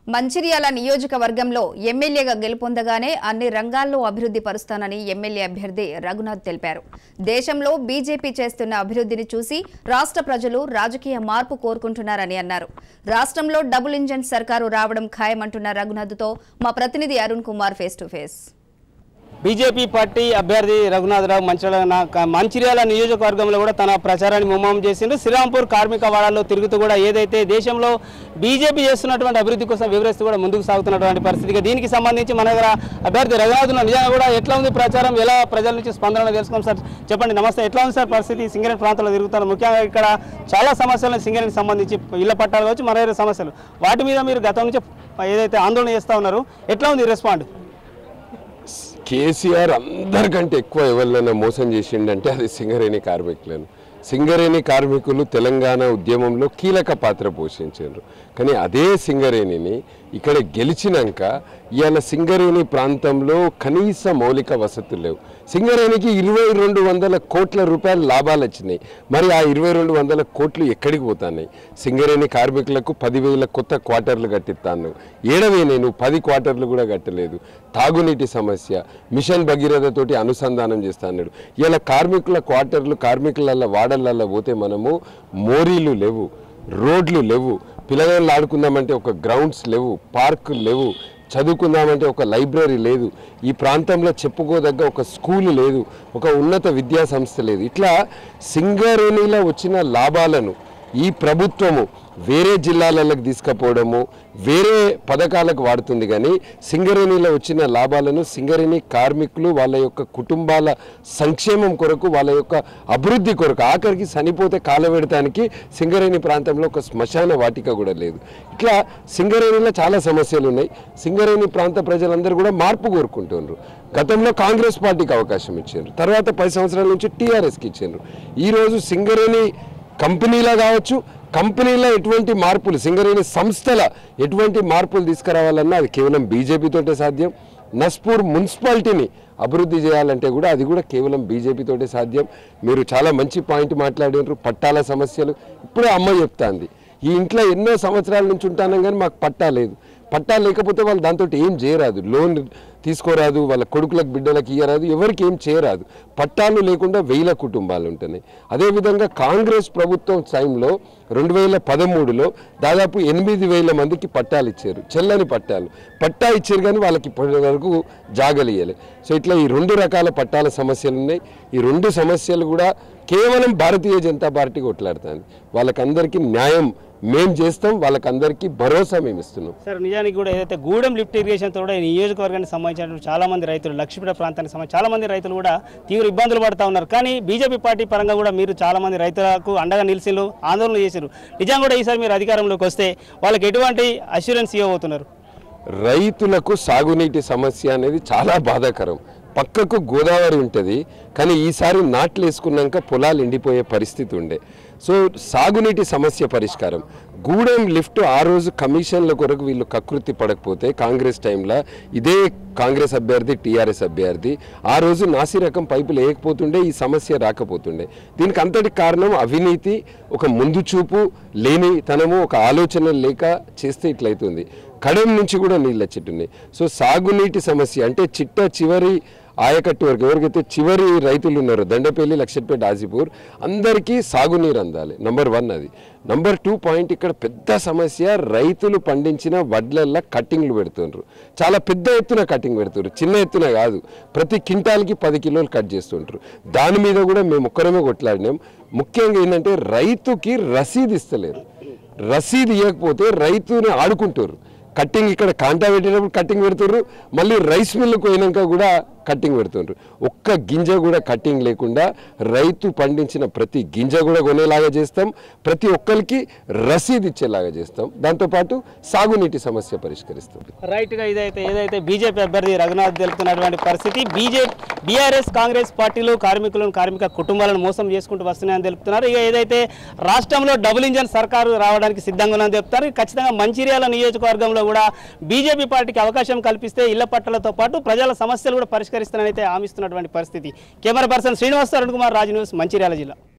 మంచిర్యాల నియోజకవర్గంలో ఎమ్మెల్యేగా గెలుపొందగానే అన్ని రంగాల్లో అభివృద్ధి పరుస్తానని ఎమ్మెల్యే అభ్యర్థి రఘునాథ్ తెలిపారు. దేశంలో బీజేపీ చేస్తున్న అభివృద్ధిని చూసి రాష్ట్ర ప్రజలు రాజకీయ మార్పు కోరుకుంటున్నారని అన్నారు. రాష్ట్రంలో డబుల్ ఇంజన్ సర్కారు రావడం ఖాయమంటున్న రఘునాథ్తో మా ప్రతినిధి Arun Kumar face to face. BJP party అభ్యర్థి రఘునాథరావు మంచిర్యాల నియోజకవర్గంలో కూడా తన ప్రచారాన్ని ముమ్మరం చేసిండు. శ్రీరాంపూర్ కార్మిక వాడాల్లో తిరుగుతూ కూడా ఏదైతే దేశంలో బీజేపీ చేస్తున్నటువంటి అభివృద్ధి కోసం వివరిస్తూ కూడా ముందుకు సాగుతున్నటువంటి పరిస్థితి. దీనికి సంబంధించి మన దగ్గర అభ్యర్థి రఘునాథ్ నిజంగా కూడా ఎట్లా ఉంది ప్రచారం, ఎలా ప్రజల నుంచి స్పందన తెలుసుకోండి సార్. చెప్పండి. నమస్తే, ఎట్లా ఉంది సార్ పరిస్థితి? సింగరేణి ప్రాంతంలో తిరుగుతారు, ముఖ్యంగా ఇక్కడ చాలా సమస్యలు సింగరేణికి సంబంధించి ఇళ్ల పట్టాలు కావచ్చు, మరో సమస్యలు, వాటి మీద మీరు గతం నుంచి ఏదైతే ఆందోళన చేస్తూ ఉన్నారు, ఎట్లా ఉంది రెస్పాండ్? కేసీఆర్ అందరికంటే ఎక్కువ ఎవరినైనా మోసం చేసిండంటే అది సింగరేణి కార్మికులను. సింగరేణి కార్మికులు తెలంగాణ ఉద్యమంలో కీలక పాత్ర పోషించారు. కానీ అదే సింగరేణిని ఇక్కడ గెలిచినాక ఇవాళ సింగరేణి ప్రాంతంలో కనీస మౌలిక వసతులు లేవు. సింగరేణికి 2200 కోట్ల రూపాయల లాభాలు వచ్చినాయి. మరి ఆ 2200 కోట్లు ఎక్కడికి పోతున్నాయి? సింగరేణి కార్మికులకు 10,000 కొత్త క్వార్టర్లు కట్టిస్తాను. ఏడవే నేను 10 క్వార్టర్లు కూడా కట్టలేదు. తాగునీటి సమస్య మిషన్ భగీరథతోటి అనుసంధానం చేస్తాడు. ఇలా కార్మికుల క్వార్టర్లు, కార్మికుల వాడలలో పోతే మనము మోరీలు లేవు, రోడ్లు లేవు, పిల్లగాళ్ళు ఆడుకుందామంటే ఒక గ్రౌండ్స్ లేవు, పార్కులు లేవు, చదువుకుందామంటే ఒక లైబ్రరీ లేదు, ఈ ప్రాంతంలో చెప్పుకోదగ్గ ఒక స్కూల్ లేదు, ఒక ఉన్నత విద్యా సంస్థ లేదు. ఇట్లా సింగరేణిలో వచ్చిన లాభాలను ఈ ప్రభుత్వము వేరే జిల్లాలకు తీసుకుపోవడము, వేరే పథకాలకు వాడుతుంది. కానీ సింగరేణిలో వచ్చిన లాభాలను సింగరేణి కార్మికులు వాళ్ళ యొక్క కుటుంబాల సంక్షేమం కొరకు, వాళ్ళ యొక్క అభివృద్ధి కొరకు, ఆఖరికి చనిపోతే కాలబెడటానికి సింగరేణి ప్రాంతంలో ఒక శ్మశాన వాటిక కూడా లేదు. ఇట్లా సింగరేణిలో చాలా సమస్యలు ఉన్నాయి. సింగరేణి ప్రాంత ప్రజలందరూ కూడా మార్పు కోరుకుంటున్నారు. గతంలో కాంగ్రెస్ పార్టీకి అవకాశం ఇచ్చారు, తర్వాత 10 సంవత్సరాల నుంచి టీఆర్ఎస్కి ఇచ్చారు. ఈరోజు సింగరేణి కంపెనీలా కావచ్చు, కంపెనీలో ఎటువంటి మార్పులు, సింగరేణి సంస్థల ఎటువంటి మార్పులు తీసుకురావాలన్నా అది కేవలం బీజేపీతోటే సాధ్యం. నస్పూర్ మున్సిపాలిటీని అభివృద్ధి చేయాలంటే కూడా అది కూడా కేవలం బీజేపీతోటే సాధ్యం. మీరు చాలా మంచి పాయింట్ మాట్లాడారు. పట్టాల సమస్యలు ఇప్పుడే అమ్మ చెప్తాంది, ఈ ఇంట్లో ఎన్నో సంవత్సరాల నుంచి ఉంటాను కానీ మాకు పట్టా లేదు. పట్టా లేకపోతే వాళ్ళు దాంతో ఏం చేయరాదు, లోన్ తీసుకోరాదు, వాళ్ళ కొడుకులకు బిడ్డలకు ఇయ్యరాదు, ఎవరికి ఏం చేయరాదు. పట్టాలు లేకుండా 1000 కుటుంబాలు ఉంటున్నాయి. అదేవిధంగా కాంగ్రెస్ ప్రభుత్వం టైంలో 2013లో దాదాపు 8000 మందికి పట్టాలు ఇచ్చారు, చెల్లని పట్టాలు. పట్టా ఇచ్చారు కానీ వాళ్ళకి ఇప్పటి వరకు జాగలు ఇవ్వలే. సో ఇట్లా ఈ 2 రకాల పట్టాల సమస్యలు ఉన్నాయి. ఈ 2 సమస్యలు కూడా కేవలం భారతీయ జనతా పార్టీ కొట్లాడుతుంది. వాళ్ళకందరికీ న్యాయం మేము చేస్తాం, వాళ్ళకందరికీ భరోసా మేము ఇస్తున్నాం. సార్, నిజానికి కూడా ఏదైతే గూడెం లిఫ్ట్ ఇరిగేషన్తో కూడా ఈ నియోజకవర్గానికి సంబంధించిన చాలా మంది రైతులు, లక్ష్మీపేట ప్రాంతానికి సంబంధించి చాలా మంది రైతులు కూడా తీవ్ర ఇబ్బందులు పడుతూ ఉన్నారు. కానీ బీజేపీ పార్టీ పరంగా కూడా మీరు చాలా మంది రైతులకు అండగా నిలిచిరు, ఆందోళన చేశారు. నిజంగా కూడా ఈసారి మీరు అధికారంలోకి వస్తే వాళ్ళకి ఎటువంటి అష్యూరెన్స్ ఇవ్వబోతున్నారు? రైతులకు సాగునీటి సమస్య అనేది చాలా బాధాకరం. పక్కకు గోదావరి ఉంటుంది, కానీ ఈసారి నాట్లు వేసుకున్నాక పొలాలు ఎండిపోయే పరిస్థితి ఉండే. సో సాగునీటి సమస్య పరిష్కారం, గూడెం లిఫ్ట్ ఆ రోజు కమిషన్ల కొరకు వీళ్ళు కకృతి పడకపోతే కాంగ్రెస్ టైంలో ఇదే కాంగ్రెస్ అభ్యర్థి, టీఆర్ఎస్ అభ్యర్థి ఆ రోజు నాసి రకం పైపులు వేయకపోతుండే ఈ సమస్య రాకపోతుండే. దీనికి అంతటి కారణం అవినీతి, ఒక ముందు చూపు లేనితనము, ఒక ఆలోచన లేక చేస్తే ఇట్లయితుంది. కడెం నుంచి కూడా నీళ్ళు వచ్చేట్టున్నాయి. సో సాగునీటి సమస్య అంటే చిట్ట చివరి ఆయకట్టు వరకు ఎవరికైతే చివరి రైతులు ఉన్నారో దండపల్లి, లక్షట్పేట, ఆజిపూర్ అందరికీ సాగునీరు అందాలి. నంబర్ 1 అది. నంబర్ 2 పాయింట్, ఇక్కడ పెద్ద సమస్య రైతులు పండించిన వడ్లల్లో కట్టింగ్లు పెడుతుండ్రు. చాలా పెద్ద ఎత్తున కటింగ్ పెడుతున్నారు, చిన్న ఎత్తున కాదు. ప్రతి క్వింటాల్కి 10 కిలోలు కట్ చేస్తుంటారు. దాని మీద కూడా మేము ఒక్కరమే కొట్లాడినాం. ముఖ్యంగా ఏంటంటే రైతుకి రసీదు ఇస్తలేరు. రసీదు ఇవ్వకపోతే రైతుని ఆడుకుంటారు. కట్టింగ్ ఇక్కడ కాంటా పెట్టేటప్పుడు కట్టింగ్ పెడుతుర్రు, మళ్ళీ రైస్ మిల్లుకు పోయినాక కూడా కట్టింగ్ పెడుతుండ్రు. ఒక్క గింజ కూడా కట్టింగ్ లేకుండా రైతు పండించిన ప్రతి గింజ కూడా కొనేలాగా చేస్తాం, ప్రతి ఒక్కరికి రసీదు ఇచ్చేలాగా చేస్తాం. దాంతోపాటు సాగునీటి సమస్య పరిష్కరిస్తాం. రైట్గా ఏదైతే బీజేపీ అభ్యర్థి రఘునాథ్ తెలుపుతున్నటువంటి పరిస్థితి, బీఆర్ఎస్ కాంగ్రెస్ పార్టీలు కార్మికులను, కార్మిక కుటుంబాలను మోసం చేసుకుంటూ వస్తున్నాయని తెలుపుతున్నారు. ఇక ఏదైతే రాష్ట్రంలో డబుల్ ఇంజన్ సర్కారు రావడానికి సిద్ధంగా ఉందని చెప్తారు. ఖచ్చితంగా మంచిర్యాల నియోజకవర్గంలో కూడా బీజేపీ పార్టీకి అవకాశం కల్పిస్తే ఇళ్ల పట్టాలతో పాటు ప్రజల సమస్యలు కూడా పరిష్కరిస్తానని అయితే హామీ ఇస్తున్నటువంటి పరిస్థితి. Camera person Srinivas, Arun Kumar, Raj news, Mancherial జిల్లా.